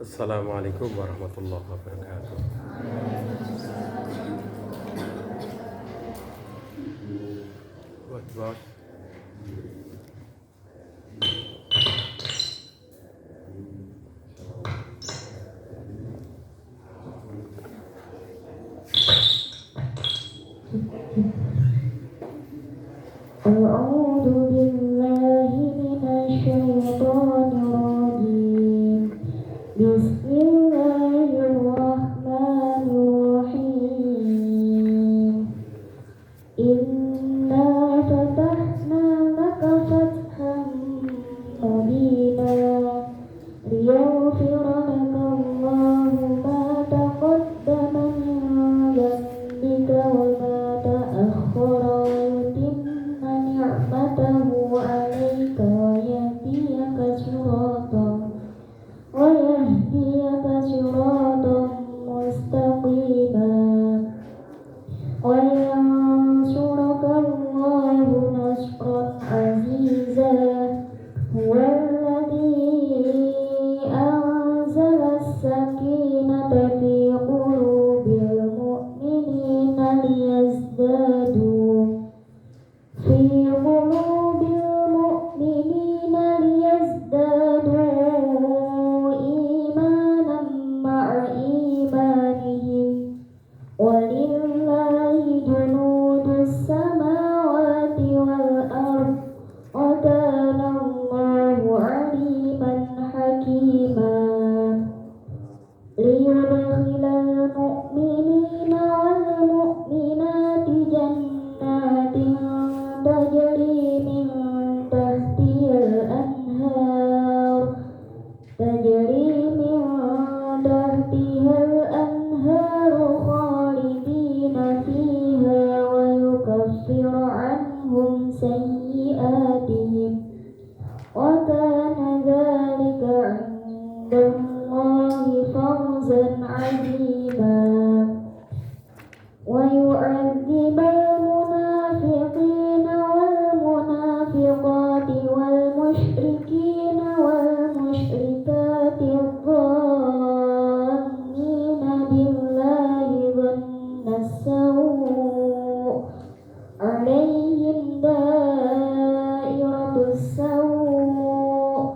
Assalamualaikum warahmatullahi wabarakatuh. What was? A'udzu billahi minasyaitonir rajim. Bismillahirrahmanirrahim. Inna fatahna laka fathan mubina liyaghfira laka Allahu ma taqaddama min dhanbika wa ma ta'akhkhara wa yutimma ni'matahu 'alaika wa yahdiyaka siratan mustaqima wa yansuraka Allahu nasran 'aziza huwallazi anzala as-sakinata fi qulubil mu'minina liyazdadu imanan ma'a imanihim walillahi junudus samawati wal ardh wa kana Allahu 'aliman hakima liyudkhilal mu'minina wal mu'minati jannatin tajri min tahtihal anhar khalidina fiha wa yukaffiru anhum sayyi'atihim wa kana dhalika 'inda Allahi fawzan 'azima wa yu'adzibal munafiqina wal munafiqati wal musyrikina wal musyrikati dhannina billahi dhannas sawu' 'alaihim dairatus sawu'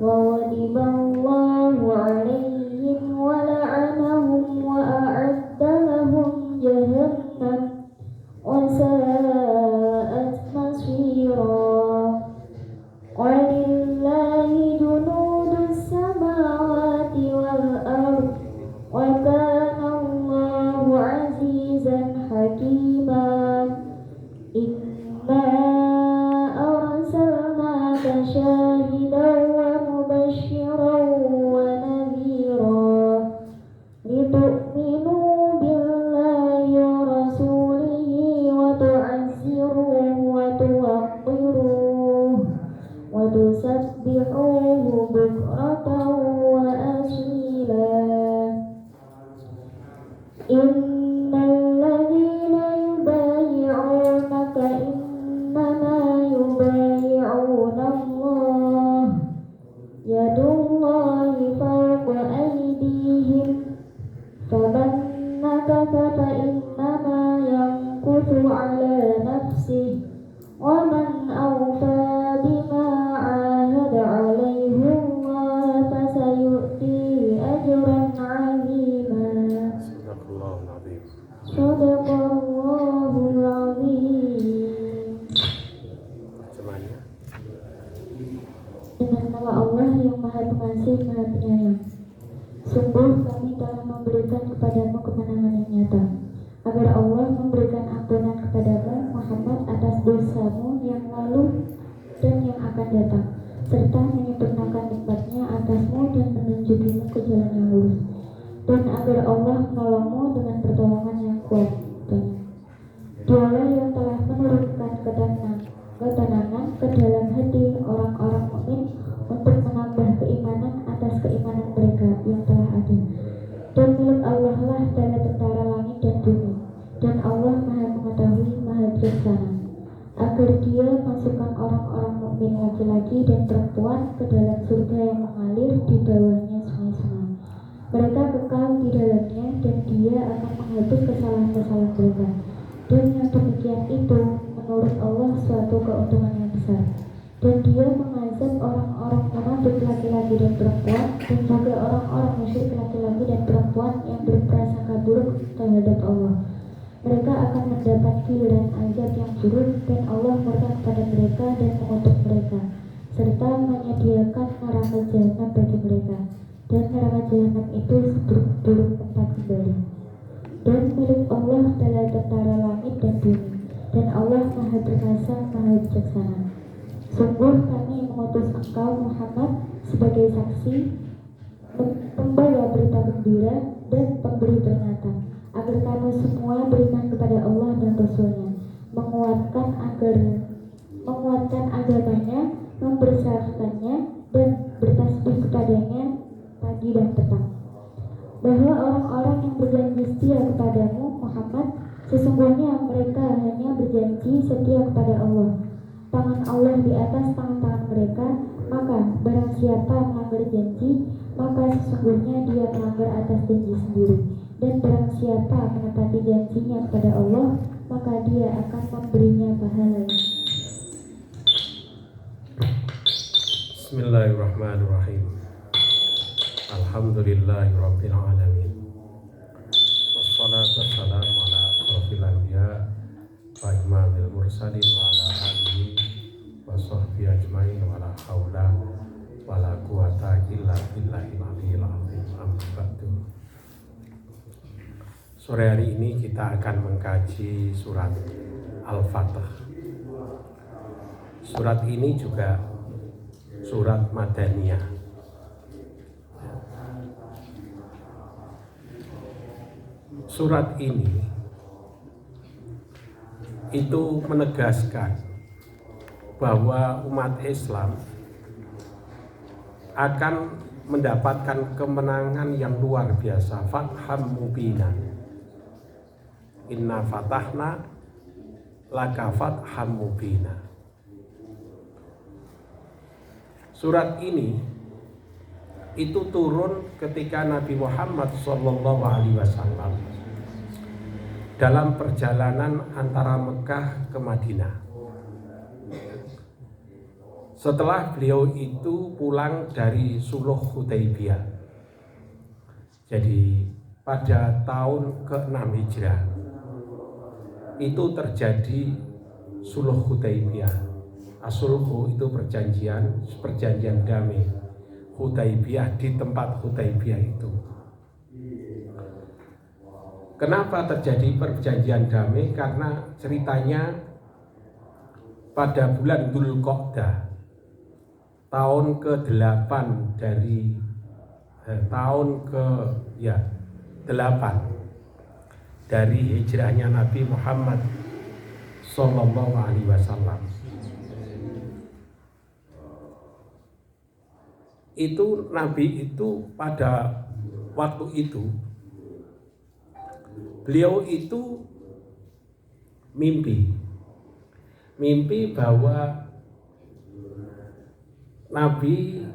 wa ghadiballahu 'alaihim wa la'anahum wa a'adda lahum jahannam wa sa'at masira walillahi junudus samawati wal ardh wa kana Allahu 'azizan hakima inna arsalnaka syahidan wa mubasysyiran wa nadhira litu'minu billahi wa rasulihi wa tu'azziruhu wa tuwaqqiruhu wa tusabbihuhu bukratan wa asila innal ladhina yubayi'unaka innama yubayi'una Allah yadullahi fawqa aydihim faman nakatha fa innama yanquthu 'ala nafsihi wa man awfa bima 'ahada 'alayhi Allah fasayu'tihi ajran 'azima. Sadaqallahul azim. Sadaqallahul azim. Semuanya. Dengan nama Allah yang Maha Pengasih, Maha Penyayang. Sungguh kami telah memberikan kepadamu kemenangan yang nyata. agar Allah memberikan ampunan kepadamu Muhammad atas dosamu yang lalu dan yang akan datang, serta menyempurnakan nikmatnya atasmu dan menunjukimu ke jalan yang lurus, dan agar Allah menolongmu dengan pertolongan yang kuat. Dialah yang telah menurunkan ketenangan ke dalam hati orang-orang mukmin untuk menambah keimanan atas keimanan mereka yang telah ada. Dan milik Allah lah bala tentara langit dan bumi, dan Allah Maha Mengetahui, Maha Bijaksana, agar Dia masukkan orang-orang mukmin laki-laki dan perempuan ke dalam surga yang mengalir di bawahnya sungai-sungai. Mereka kekal di dalamnya, dan Dia akan menghapus kesalahan-kesalahan mereka. Dan yang demikian itu menurut Allah suatu keuntungan yang besar. Dan Dia mengazab orang-orang munafik laki-laki dan perempuan, dan juga orang-orang musyrik laki-laki dan perempuan yang berprasangka buruk terhadap Allah. Mereka akan mendapat giliran azab yang buruk, dan Allah murka kepada mereka dan mengutuk mereka, serta menyediakan neraka jahanam bagi mereka. Dan neraka jahanam itu seburuk-buruk tempat kembali. Dan milik Allah adalah tentara langit dan bumi, dan Allah Maha Perkasa, Maha Bijaksana. Sungguh kami mengutus engkau Muhammad sebagai saksi, pembawa berita gembira dan pemberi peringatan, agar kamu semua beriman kepada Allah dan Rasul-Nya, menguatkan agamanya, mempersyaratkannya, dan bertasbih kepadanya pagi dan petang. Bahwa orang-orang yang berjanji setia kepadamu Muhammad, sesungguhnya mereka hanya berjanji setia kepada Allah. Tangan Allah di atas tangan-tangan mereka, maka barang siapa melanggar janji, maka sesungguhnya dia melanggar atas janji sendiri. Dan barang siapa menepati janjinya kepada Allah, maka dia akan memberinya pahala. Bismillahirrahmanirrahim. Alhamdulillahirabbil alamin. Wassalatu wassalamu ala asyrofil anbiya wa imamil mursalin wa ala alihi wa sahbihi ajmain wa la haula wa la quwata illa billahil aliyyil azim. Amma ba'du. Sore hari ini kita akan mengkaji surat Al-Fatah. Surat ini juga surat Madaniyah. Surat ini itu menegaskan bahwa umat Islam akan mendapatkan kemenangan yang luar biasa, fatham mubinan. Inna fatahna laka fatham mubina. Surat ini itu turun ketika Nabi Muhammad SAW dalam perjalanan antara Mekah ke Madinah. Setelah beliau itu pulang dari Suluh Hudaibiyah. Jadi pada tahun ke-6 Hijrah itu terjadi Suluh Hudaibiyah. As-Sulhu itu perjanjian damai. Hudaibiyah, di tempat Hudaibiyah itu. Kenapa terjadi perjanjian damai? Karena ceritanya pada bulan Dzulqa'dah tahun ke-8 dari tahun ke-8 dari hijrahnya Nabi Muhammad sallallahu alaihi wasallam. Itu Nabi itu pada waktu itu beliau itu mimpi bahwa Nabi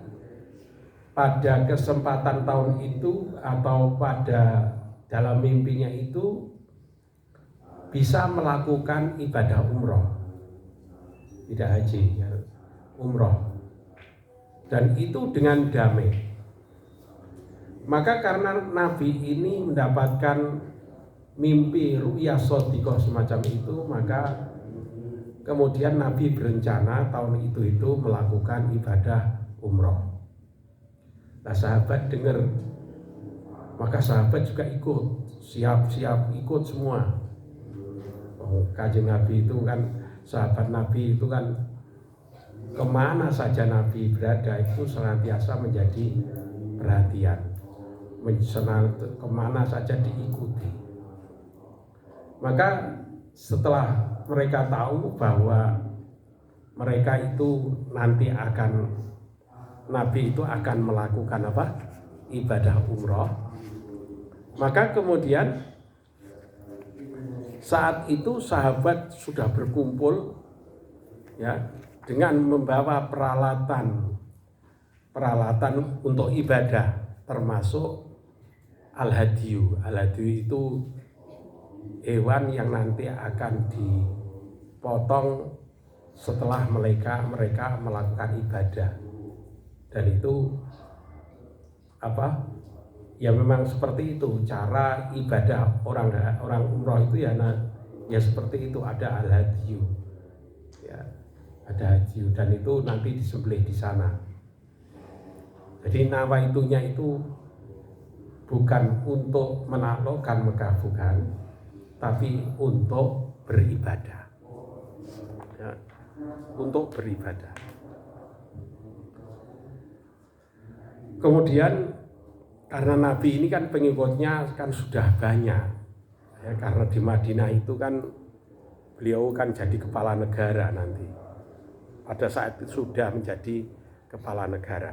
pada kesempatan tahun itu atau pada dalam mimpinya itu bisa melakukan ibadah umroh, tidak haji, ya, umroh, dan itu dengan damai. Maka karena Nabi ini mendapatkan mimpi ru'ya shadiqah semacam itu, maka kemudian Nabi berencana tahun itu melakukan ibadah umroh. Nah, sahabat dengar Maka sahabat juga ikut, siap-siap ikut semua. Kanjeng Nabi itu kan, sahabat Nabi itu kan kemana saja Nabi berada itu senantiasa menjadi perhatian, kemana saja diikuti. Maka setelah mereka tahu bahwa mereka itu nanti Nabi itu akan melakukan ibadah umroh, maka kemudian saat itu sahabat sudah berkumpul ya dengan membawa peralatan untuk ibadah, termasuk al-hadiyu. Al-hadiyu itu hewan yang nanti akan dipotong setelah mereka melakukan ibadah. Dan itu ya memang seperti itu cara ibadah orang umroh itu ya seperti itu, ada al-hadiyu ya, ada hadiyu, dan itu nanti disembelih di sana. Jadi nawaitunya itu bukan untuk menaklukkan Mekah, bukan, tapi untuk beribadah ya, untuk beribadah. Kemudian karena Nabi ini kan pengikutnya kan sudah banyak ya, karena di Madinah itu kan beliau kan jadi kepala negara nanti. Pada saat itu sudah menjadi kepala negara.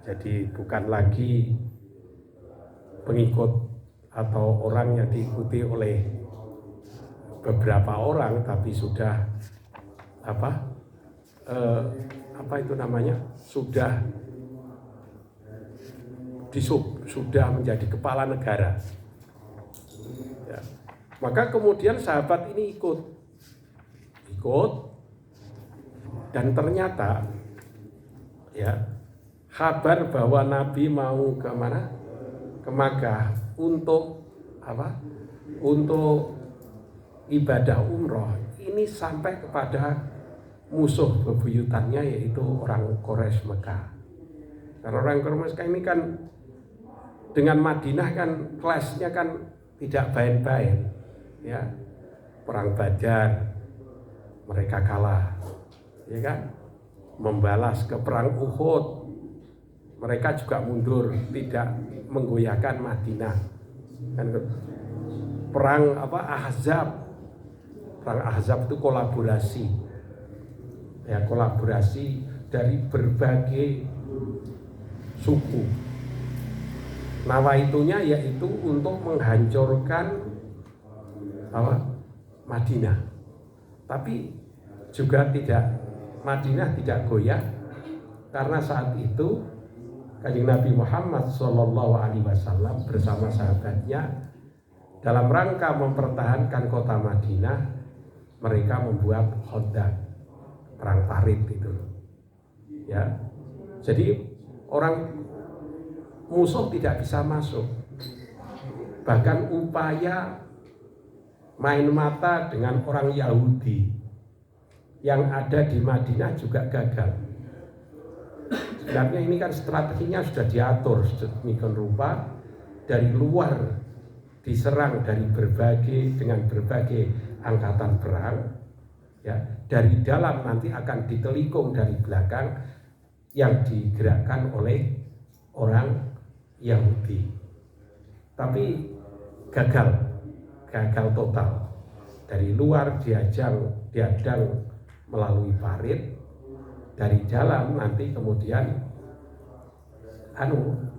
Jadi bukan lagi pengikut atau orang yang diikuti oleh beberapa orang, tapi sudah sudah menjadi kepala negara ya. Maka kemudian sahabat ini ikut dan ternyata ya kabar bahwa Nabi mau ke mana, ke Makkah untuk untuk ibadah umroh ini sampai kepada musuh bebuyutannya, yaitu orang Quraisy Mekah. Karena orang Quraisy Mekah ini kan dengan Madinah kan kelasnya kan tidak baik-baik ya. Perang Badar mereka kalah ya kan, membalas ke perang Uhud mereka juga mundur, tidak menggoyahkan Madinah kan. Perang Ahzab itu kolaborasi ya, kolaborasi dari berbagai suku. Nawaitunya yaitu untuk menghancurkan Madinah, tapi juga Madinah tidak goyah, karena saat itu Kanjeng Nabi Muhammad SAW bersama sahabatnya dalam rangka mempertahankan kota Madinah, mereka membuat Khandaq, perang parit itu ya. Jadi orang musuh tidak bisa masuk, bahkan upaya main mata dengan orang Yahudi yang ada di Madinah juga gagal. Sebenarnya ini kan strateginya sudah diatur sedemikian rupa, dari luar diserang dengan berbagai angkatan perang ya, dari dalam nanti akan ditelikung dari belakang yang digerakkan oleh orang Yahudi. Tapi gagal total. Dari luar diadang melalui parit, dari dalam nanti kemudian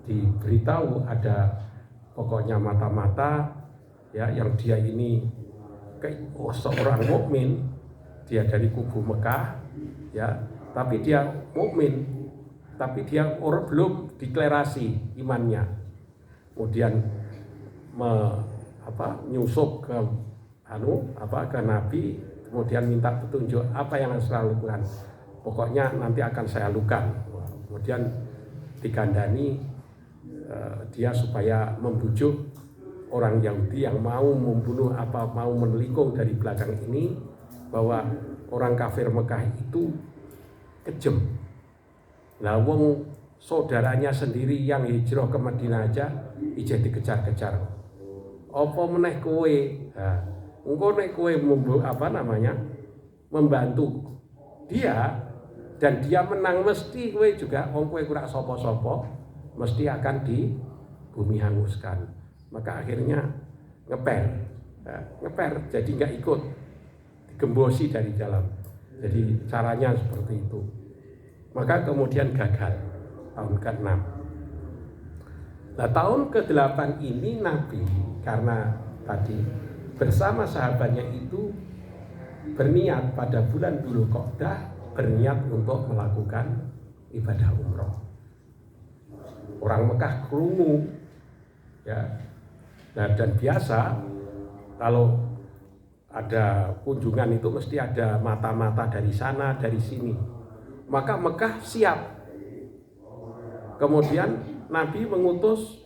diberitahu ada pokoknya mata-mata ya, yang dia ini seorang mukmin, dia dari kubu Mekah ya, tapi dia mukmin, tapi dia orang belum deklarasi imannya. Kemudian nyusup ke ke Nabi, kemudian minta petunjuk apa yang harus saya lakukan. Pokoknya nanti akan saya lakukan. Kemudian dikandani dia supaya membujuk orang Yahudi yang mau membunuh mau menelikung dari belakang ini, bahwa orang kafir Mekah itu kejam. Lah wong saudaranya sendiri yang hijrah ke Madinah aja ijeh dikejar-kejar. Apa meneh kowe? Engko nek kowe membantu dia dan dia menang, mesti kowe juga kowe kurang sapa-sapa mesti akan di bumi hanguskan. Maka akhirnya ngeper jadi nggak ikut, digembosi dari dalam. Jadi caranya seperti itu. Maka kemudian gagal tahun ke-6. Nah, tahun ke-8 ini Nabi karena tadi bersama sahabatnya itu berniat pada bulan Dzulqa'dah, berniat untuk melakukan ibadah umroh. Orang Mekah krungu, ya. Nah, dan biasa kalau ada kunjungan itu mesti ada mata-mata dari sana, dari sini. Maka Mekah siap. Kemudian Nabi mengutus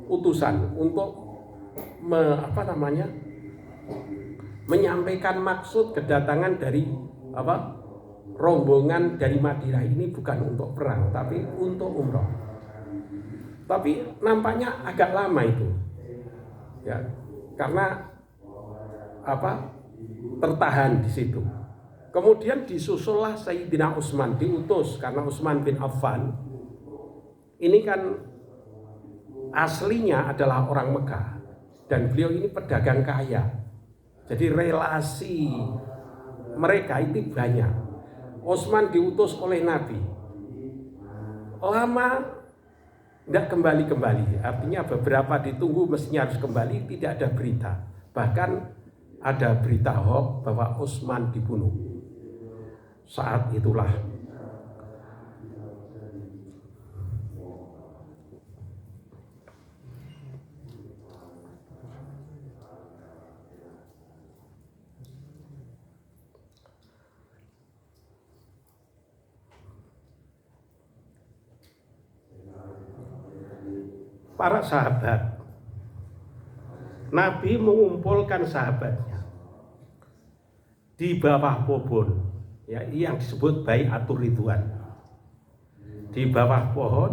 utusan untuk menyampaikan maksud kedatangan dari rombongan dari Madinah ini bukan untuk perang, tapi untuk umroh. Tapi nampaknya agak lama itu, ya, karena tertahan di situ. Kemudian disusullah Sayyidina Utsman, diutus karena Utsman bin Affan ini kan aslinya adalah orang Mekah dan beliau ini pedagang kaya. Jadi relasi mereka itu banyak. Utsman diutus oleh Nabi. Lama tidak kembali-kembali. Artinya beberapa ditunggu mestinya harus kembali, tidak ada berita. Bahkan ada berita hoax bahwa Utsman dibunuh. Saat itulah para sahabat, Nabi mengumpulkan sahabatnya di bawah pohon, ya, yang disebut Bai'atur Ridwan, di bawah pohon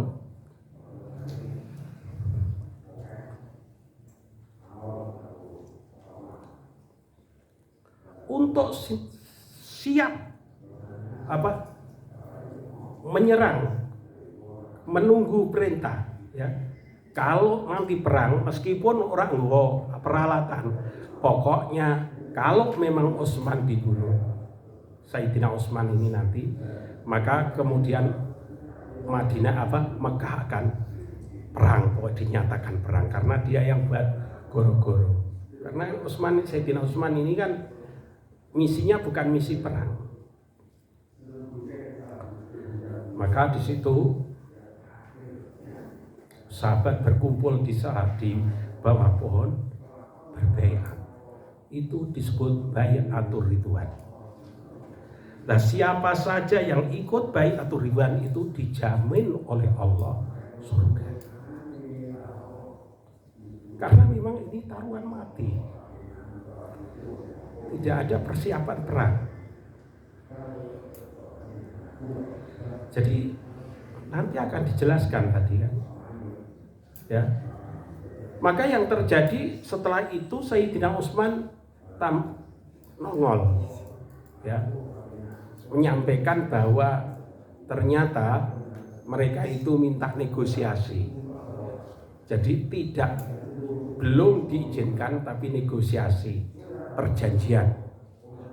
untuk siap menyerang, menunggu perintah, ya. Kalau nanti perang, meskipun orang nggawa peralatan, pokoknya kalau memang Utsman dibunuh, Sayyidina Utsman ini nanti, maka kemudian Mekah akan perang, pokoknya dinyatakan perang karena dia yang buat goro-goro. Karena Sayyidina Utsman ini kan misinya bukan misi perang. Maka di situ sahabat berkumpul di bawah pohon berbaiat. Itu disebut Bai'atur Ridwan. Nah, siapa saja yang ikut Bai'atur Ridwan itu dijamin oleh Allah surga. Karena memang ini taruhan mati. Tidak ada persiapan perang. Jadi nanti akan dijelaskan tadi kan. Ya. Maka yang terjadi setelah itu Sayyidina Utsman nongol, ya, menyampaikan bahwa ternyata mereka itu minta negosiasi. Jadi belum diizinkan, tapi negosiasi, perjanjian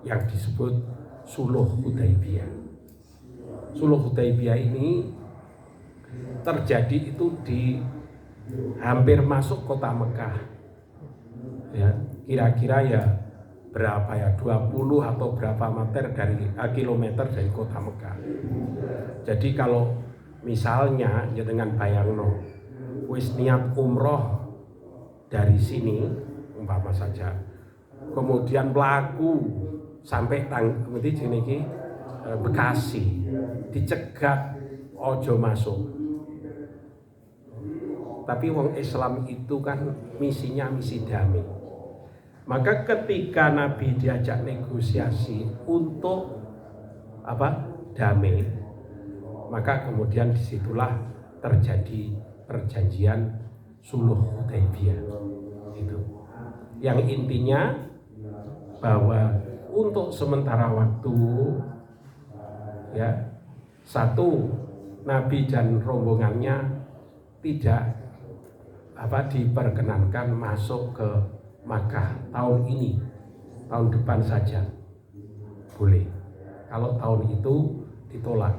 yang disebut Suluh Hudaibiyah. Suluh Hudaibiyah ini terjadi itu di hampir masuk kota Mekah, ya, kira-kira ya berapa ya, 20 atau berapa kilometer dari kota Mekah. Jadi kalau misalnya ya dengan bayangno wis niat umroh dari sini umpama saja, kemudian mlaku sampai Bekasi, dicegat ojo masuk. Tapi wong Islam itu kan misinya misi damai. Maka ketika Nabi diajak negosiasi untuk damai, maka kemudian disitulah terjadi perjanjian Suluh Hudaibiyah itu. Yang intinya bahwa untuk sementara waktu ya, satu, Nabi dan rombongannya tidak diperkenankan masuk ke Makkah tahun ini, tahun depan saja boleh. Kalau tahun itu ditolak.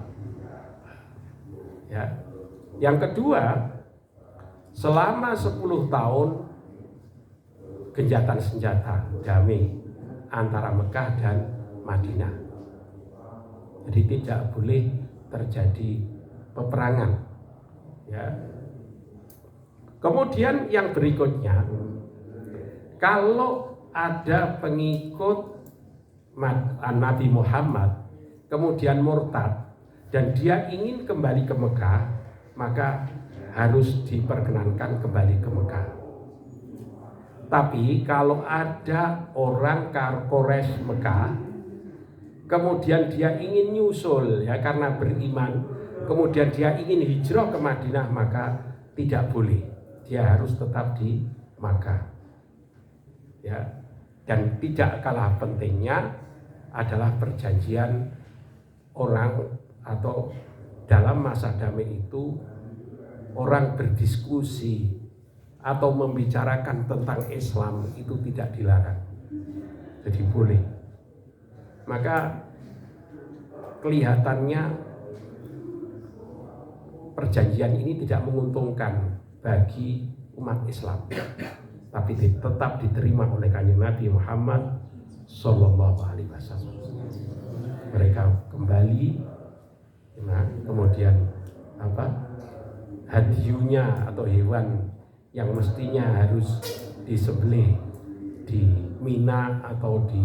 Ya. Yang kedua, selama 10 tahun genjatan senjata damai antara Mekah dan Madinah. Jadi tidak boleh terjadi peperangan. Ya. Kemudian yang berikutnya, kalau ada pengikut Nabi Muhammad kemudian murtad dan dia ingin kembali ke Mekah, maka harus diperkenankan kembali ke Mekah. Tapi kalau ada orang Quraisy Mekah kemudian dia ingin nyusul ya karena beriman, kemudian dia ingin hijrah ke Madinah, maka tidak boleh. Dia harus tetap di Makkah. Ya. Dan tidak kalah pentingnya adalah perjanjian orang atau dalam masa damai itu orang berdiskusi atau membicarakan tentang Islam itu tidak dilarang. Jadi boleh. Maka kelihatannya perjanjian ini tidak menguntungkan bagi umat Islam, tapi tetap diterima oleh Kanjeng Nabi Muhammad Sallallahu Alaihi Wasallam. Mereka kembali, nah, kemudian hadiyunya atau hewan yang mestinya harus disembelih di Mina atau di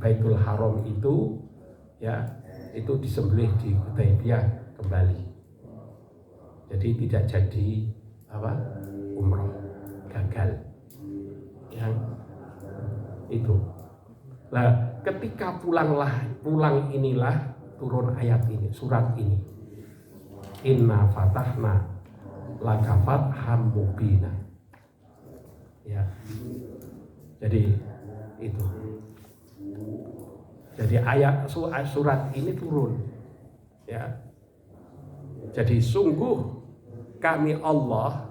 Baitul Haram itu ya, itu disembelih di Hudaibiyah kembali. Jadi tidak jadi umroh, gagal. Yang itu. Nah, ketika pulang inilah turun ayat ini, surat ini. Inna fatahna laka fatham mubina. Ya. Jadi itu. Jadi surat ini turun. Ya. Jadi sungguh kami Allah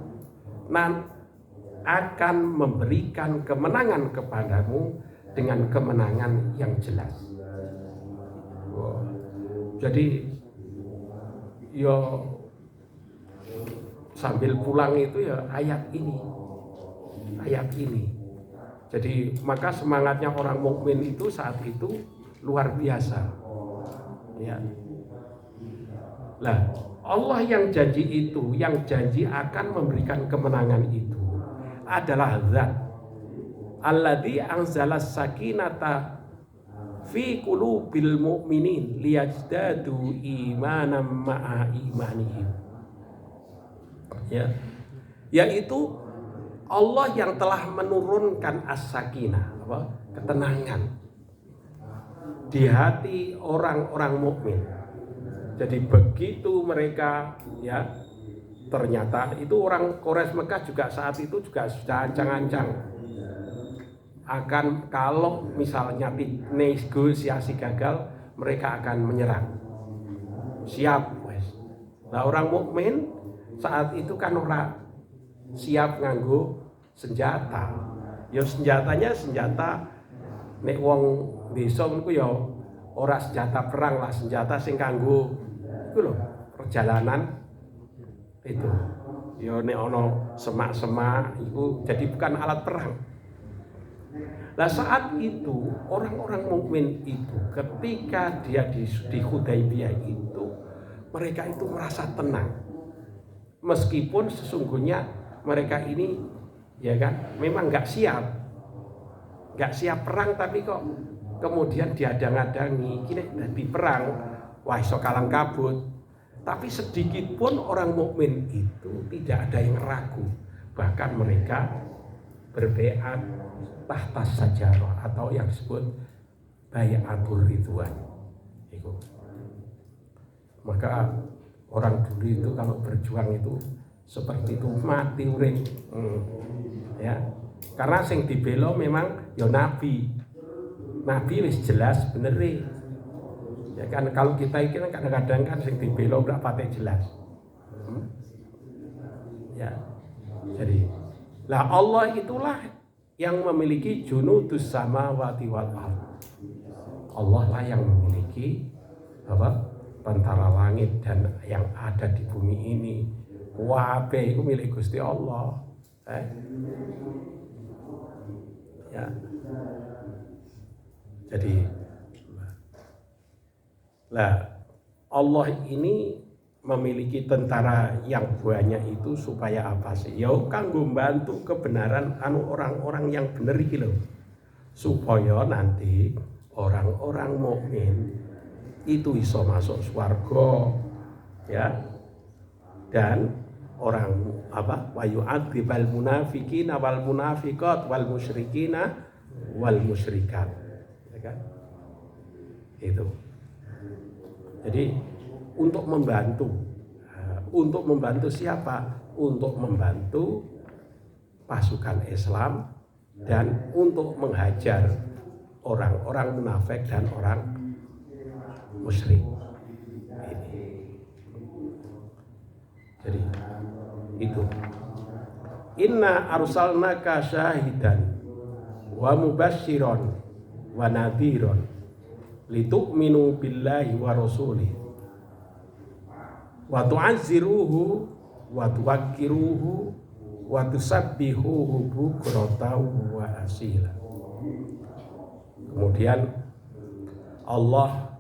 akan memberikan kemenangan kepadamu dengan kemenangan yang jelas. Wow. Jadi sambil pulang itu ya ayat ini. Jadi maka semangatnya orang mukmin itu saat itu luar biasa. Ya. Lah, Allah yang janji itu, yang janji akan memberikan kemenangan itu adalah Zat alladzi anzala sakinata fi qulubil mu'minin liyazdadu imanan ma'a imanihim. Ya. Yaitu Allah yang telah menurunkan as-sakinah, ketenangan di hati orang-orang mukmin. Jadi begitu mereka ya, ternyata itu orang Quraisy Mekah juga saat itu juga sudah ancang-ancang akan kalau misalnya negosiasi gagal mereka akan menyerang. Siap wes. Nah, orang mukmin saat itu kan ora siap nganggo senjata. Ya senjatanya senjata nek wong desa niku ya ora senjata perang lah, senjata sing kanggo iku lho perjalanan itu. Ya nek ana semak-semak iku jadi bukan alat perang. Nah saat itu orang-orang mukmin itu ketika dia di Hudaibiyah itu mereka itu merasa tenang. Meskipun sesungguhnya mereka ini ya kan memang nggak siap perang, tapi kok kemudian diadang-adangi kini dadi perang, wah iso kalang kabut. Tapi sedikit pun orang mukmin itu tidak ada yang ragu, bahkan mereka berbaiat tahta sajarah atau yang disebut baiatur ridwan. Maka orang dulu itu kalau berjuang itu seperti itu mati urip. Ya. Karena sing dibela memang ya nabi. Nabi wis jelas bener. Ya kan kalau kita ini kan kadang-kadang kan sing dibela ora pati jelas. Ya. Jadi lah Allah itulah yang memiliki junudus samawati wal ardh. Allah lah yang memiliki tentara langit dan yang ada di bumi ini. Kabeh itu milik Gusti Allah. Ya. Jadi Allah ini memiliki tentara yang banyak itu supaya apa sih? Ya kanggo membantu kebenaran orang-orang yang bener iki lho. Supaya nanti orang-orang mukmin itu iso masuk swarga, ya. Dan orang wa yu'adzibal munafiqina wal munafiqat wal musyrikina wal musyrikat, ya kan? Itu. Jadi untuk membantu siapa? Untuk membantu pasukan Islam dan untuk menghajar orang-orang munafik dan orang musyrik. Jadi itu. Inna arsalnaka syahidan wa mubasysyiran wa nadhiran litu'minu billahi wa rasulih wa tu'azziruhu wa tuwaqqiruhu wa tusabbihuhu bukratan wa asila. Kemudian Allah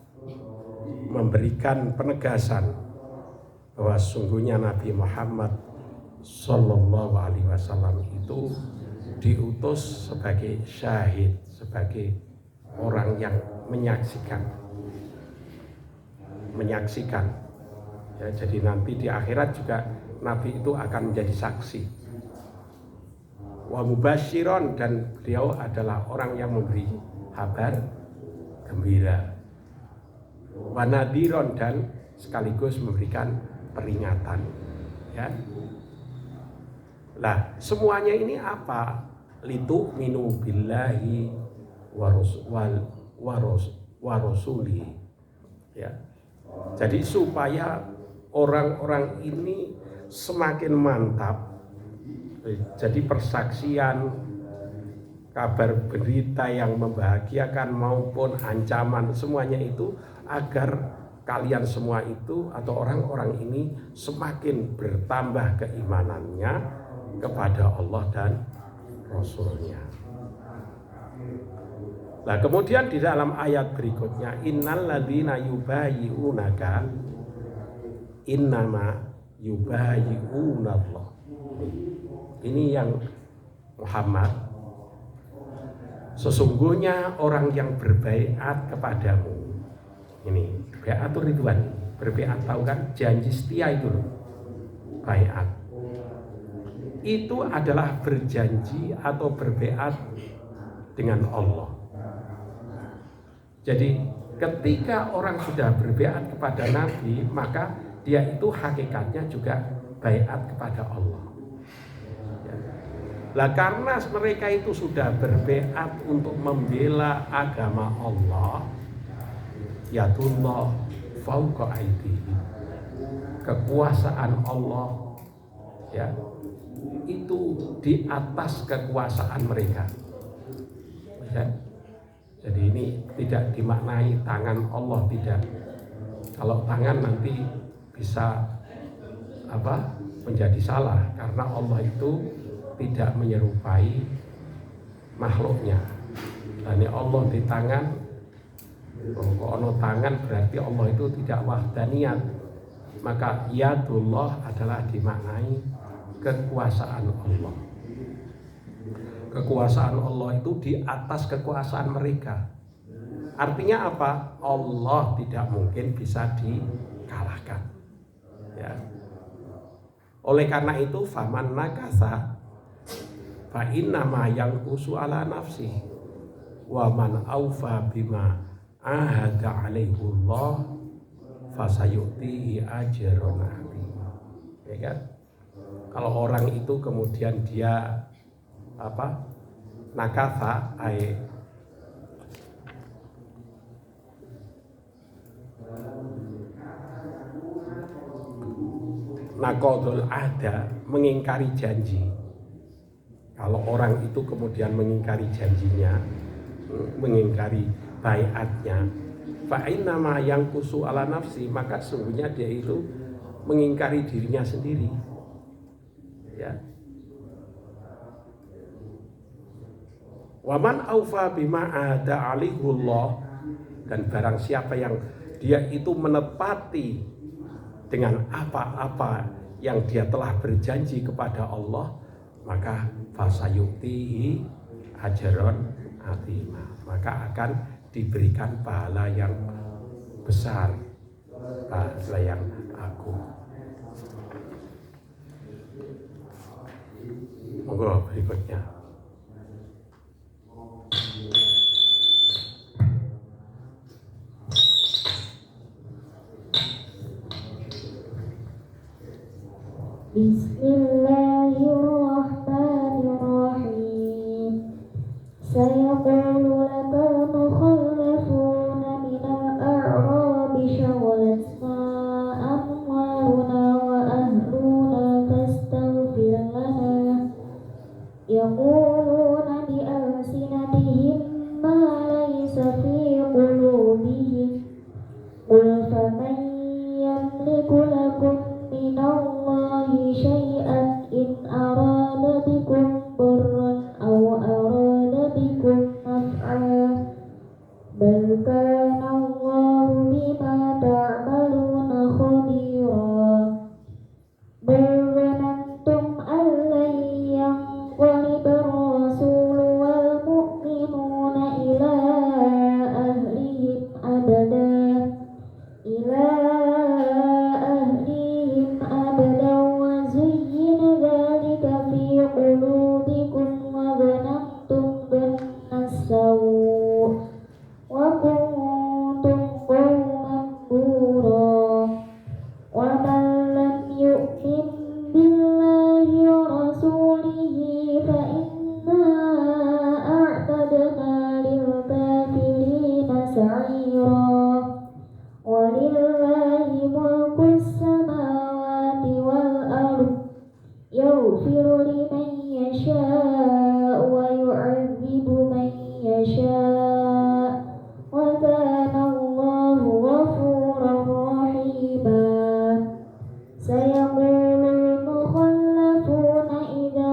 memberikan penegasan bahwa sungguhnya Nabi Muhammad Sallallahu Alaihi Wasallam itu diutus sebagai syahid, sebagai orang yang menyaksikan. Ya, jadi nanti di akhirat juga Nabi itu akan menjadi saksi. Wa mubasyiron, dan beliau adalah orang yang memberi kabar gembira. Wa nadhiron, dan sekaligus memberikan peringatan, ya. Lah semuanya ini apa? Litu'minu billahi wa rasulih, ya. Jadi supaya orang-orang ini semakin mantap. Jadi persaksian, kabar berita yang membahagiakan maupun ancaman, semuanya itu agar kalian semua itu atau orang-orang ini semakin bertambah keimanannya kepada Allah dan Rasulnya. Nah kemudian di dalam ayat berikutnya, innal ladzina yubayyi'unaka innama yubayyi'unallah. Ini yang Muhammad, sesungguhnya orang yang berbaiat kepadamu. Ini baiat ridwan, berbaiat, tahu kan, janji setia itu loh. Baiat itu adalah berjanji atau berbaiat dengan Allah. Jadi ketika orang sudah berbaiat kepada Nabi, maka dia itu hakikatnya juga baiat kepada Allah. Ya. Lah karena mereka itu sudah berbaiat untuk membela agama Allah, yadullah fauqa aydihim, kekuasaan Allah, ya, itu di atas kekuasaan mereka, ya. Jadi ini tidak dimaknai tangan Allah, tidak. Kalau tangan nanti bisa menjadi salah, karena Allah itu tidak menyerupai makhluknya. Dan Allah di tangan, kalau tangan berarti Allah itu tidak wahdaniyat. Maka yadullah adalah dimaknai kekuasaan Allah. Kekuasaan Allah itu di atas kekuasaan mereka. Artinya apa? Allah tidak mungkin bisa dikalahkan, ya. Oleh karena itu faman nakasa fa innama yanqusu ala nafsi wa man aufa bima ahada alaihullah fasayu'tihi ajron 'azima. Ya kan? Kalau orang itu kemudian dia nakatha nakodul ada, mengingkari janji. Kalau orang itu kemudian mengingkari janjinya, mengingkari baiatnya, fa'inna ma yang kusu ala nafsi, maka sungguhnya dia itu mengingkari dirinya sendiri. Ya. Waman aufa bima ada alihullah, dan barang siapa yang dia itu menepati dengan apa-apa yang dia telah berjanji kepada Allah, maka fasayu'tihi ajron 'azima, maka akan diberikan pahala yang besar, pahala yang agung. Monggo berikutnya. Bismillahirrahmanirrahim. Sayaqulu lakal mukhallafuna minal a'rabi syaghalatna amwaluna wa ahluna fastaghfir lana. Yaquluna bi alsinatihim ma laysa fi qulubihim. Qul faman yamliku lakum minallahi syai'an in arada bikum darran aw arada bikum naf'a. Bal kana Allahu bima ta'maluna khabira. Bal dhanantum an lan yanqaliba ar-rasulu wal mu'minuna ila ahlihim abada. Ila ahlihim abada wa zuyyina dhalika fi qulubikum wa dhanantum dhanna as-sawu' wa kuntum qawman bura. Wa man lam yu'min billahi wa rasulihi fa inna a'tadna lil kafirina sa'ira. Walillahi mulkus samawati wal ardh, yaghfiru liman yasha'u wa yu'adzibu man yasha', wa kana Allahu ghafuran rahima. Sayaqulul mukhallafuna idza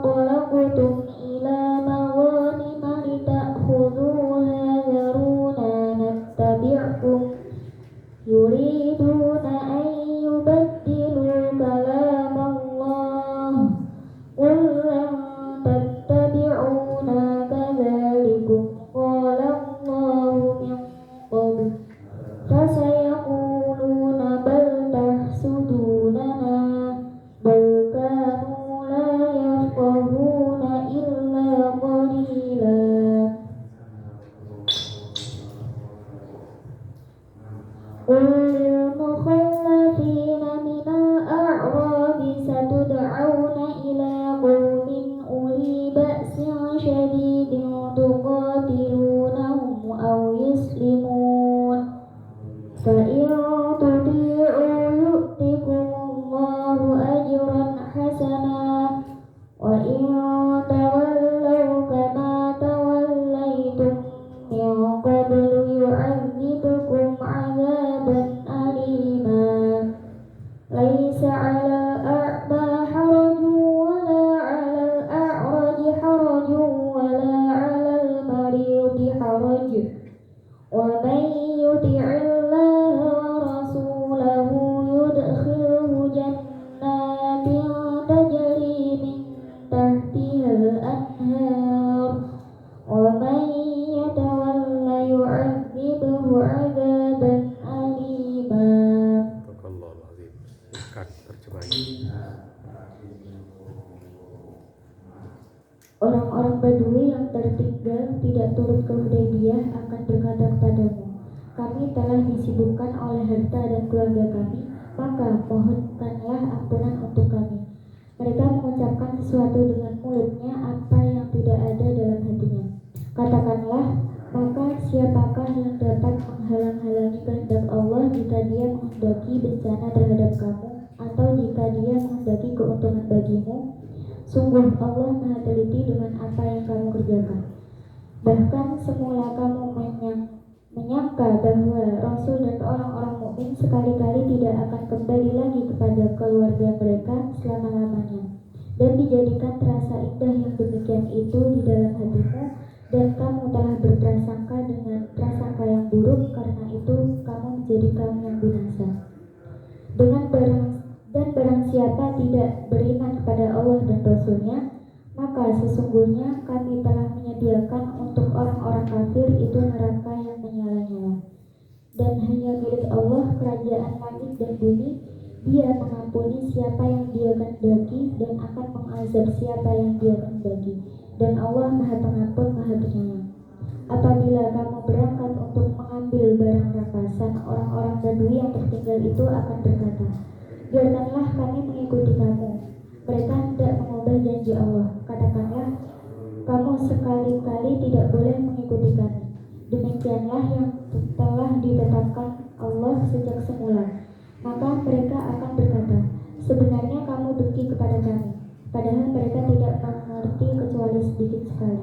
talaqtum ila maghanima lita'khudhuha dharuna nattabi'kum. Yuriduna an yubaddilu kalam Allah. Qul lan tattabi'una kadzalikum qala Allahu min qabl. Fasayaquluna bal tahsudunana bal kanu la yafqahuna illa qalila. Qul lil mukhallafina minal a'rabi satud'auna ila qaumin uli ba'sin syadidin tuqatilunahum aw yuslimun. Fa in tuti'u yu'tikumullahu ajran hasana. Wa in tawallaw kama tawallaytum min qablu yu'adzibukum 'adzaban alima. Laisa 'alal a'ma harajun wala 'alal a'raji harajun wala 'alal maridi harajun. Wa man yuti'illaha wa rasulahu yudkhilhu jannatin tajri min tahtihal anhar. Wa man yatawalla yu'adzibhu 'adzaban alima. Barakallahu azim. Terjemahnya. Orang-orang Badui yang tertinggal tidak turut ke Hudaybiyah akan berkata kepadamu, kami telah disibukkan oleh harta dan keluarga kami, maka mohonkanlah ampunan untuk kami. Mereka mengucapkan sesuatu dengan mulutnya apa yang tidak ada dalam hatinya. Katakanlah, maka siapakah yang dapat menghalang-halangi kehendak Allah jika Dia menghendaki bencana terhadap kamu atau jika Dia menghendaki keuntungan bagimu? Sungguh Allah Maha teliti dengan apa yang kamu kerjakan. Bahkan semula kamu menyangka bahwa Rasul dan orang-orang mukmin sekali-kali tidak akan kembali lagi kepada keluarga mereka selama-lamanya, dan dijadikan terasa indah yang demikian itu di dalam hatimu, dan kamu telah berprasangka dengan prasangka yang buruk, karena itu kamu menjadi kaum yang binasa. Barang siapa tidak beriman kepada Allah dan Rasul-Nya, maka sesungguhnya kami telah menyediakan untuk orang-orang kafir itu neraka yang menyala-nyala. Dan hanya milik Allah kerajaan langit dan bumi. Dia mengampuni siapa yang Dia kehendaki dan akan mengazab siapa yang Dia kehendaki. Dan Allah Maha Pengampun, Maha Penyayang. Apabila kamu berangkat untuk mengambil barang rampasan, orang-orang Badui yang tertinggal itu akan berkata, biarkanlah kami mengikuti kamu. Mereka tidak mengubah janji Allah. Katakanlah, kamu sekali-kali tidak boleh mengikuti kami. Demikianlah yang telah ditetapkan Allah sejak semula. Maka mereka akan berkata, sebenarnya kamu dengki kepada kami, padahal mereka tidak mengerti kecuali sedikit sekali.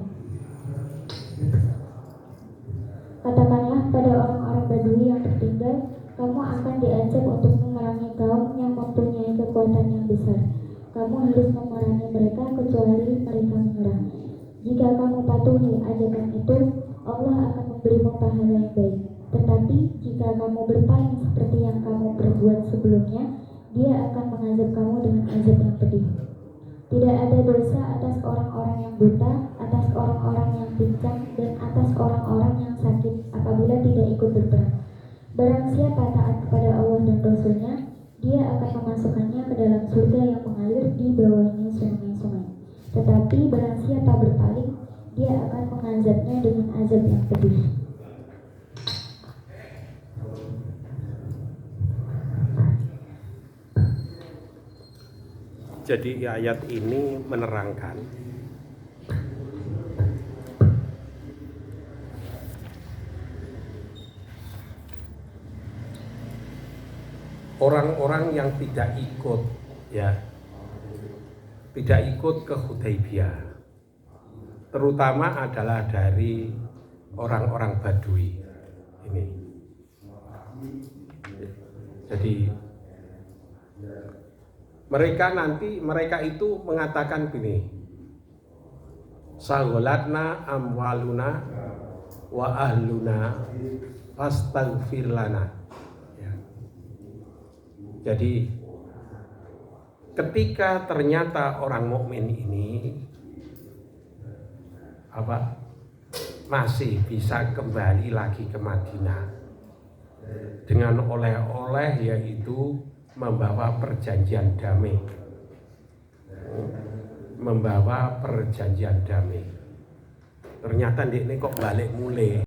Katakanlah pada orang-orang Badui yang tertinggal, kamu akan diajak untuk memerangi kaum yang mempunyai kekuatan yang besar. Kamu harus memerangi mereka kecuali mereka menyerah. Jika kamu patuhi ajakan itu, Allah akan memberimu pahala yang baik. Tetapi jika kamu berpaling seperti yang kamu perbuat sebelumnya, Dia akan mengazab kamu dengan azab yang pedih. Tidak ada dosa atas orang-orang yang buta, atas orang-orang yang pincang, dan atas orang-orang yang sakit apabila tidak ikut berperang. Barang siapa taat kepada Allah dan Rasul-Nya, Dia akan memasukkannya ke dalam surga yang mengalir di bawahnya sungai-sungai. Tetapi barang siapa berpaling, Dia akan mengazabnya dengan azab yang pedih. Jadi ayat ini menerangkan orang-orang yang tidak ikut ke Hudaybiyah, terutama adalah dari orang-orang Badui ini. Jadi mereka itu mengatakan gini, sagolatna amwaluna wa ahluna fastaghfir lana. Jadi ketika ternyata orang mukmin ini masih bisa kembali lagi ke Madinah dengan oleh-oleh, yaitu membawa perjanjian damai. Ternyata ini kok balik mulai.